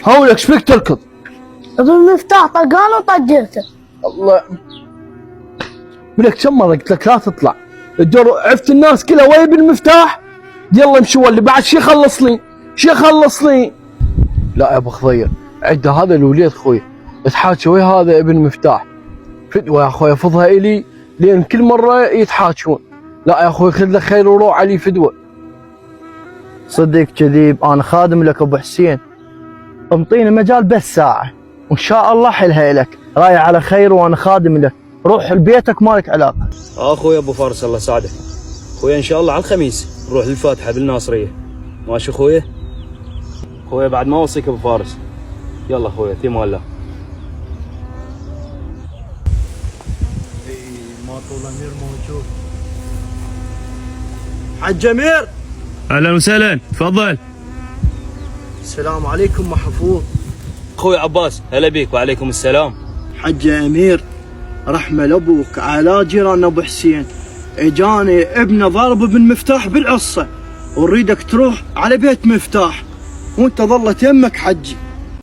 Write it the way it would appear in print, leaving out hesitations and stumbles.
هولك ايش فيك تركض؟ بالمفتاح طقان وطقيته. الله لك كم مرة قلت لك لا تطلع الدور، عرفت الناس كلها وين بالمفتاح؟ يلا امشي ولي بعد شي خلص لي لا يا ابو خضير عد هذا الوليد خوي اتحاكى ويا هذا ابن مفتاح فدوه يا اخوي فضها الي لين كل مرة يتحاكون. لا يا اخوي خذ لك خير وروح علي فدوه. صدق كذيب، انا خادم لك ابو حسين، امطيني مجال بس ساعة وان شاء الله حلها لك، رايح على خير وانا خادم لك، روح لبيتك مالك علاقة. اخوي ابو فارس الله يساعدك خويا، ان شاء الله على الخميس نروح للفاتحة بالناصرية، ماشي خويا؟ خويا بعد ما اوصيك ابو فارس. يلا خويا في امان الله. ما طول امير موجود. حج امير اهلا وسهلا تفضل. السلام عليكم محفوظ. خويا عباس هلا بيك. وعليكم السلام. حج امير رحمة لابوك على جيران ابو حسين، اجاني ابنه ضرب بالمفتاح بالعصة ونريدك تروح على بيت مفتاح وانت ظلت يمك حجي.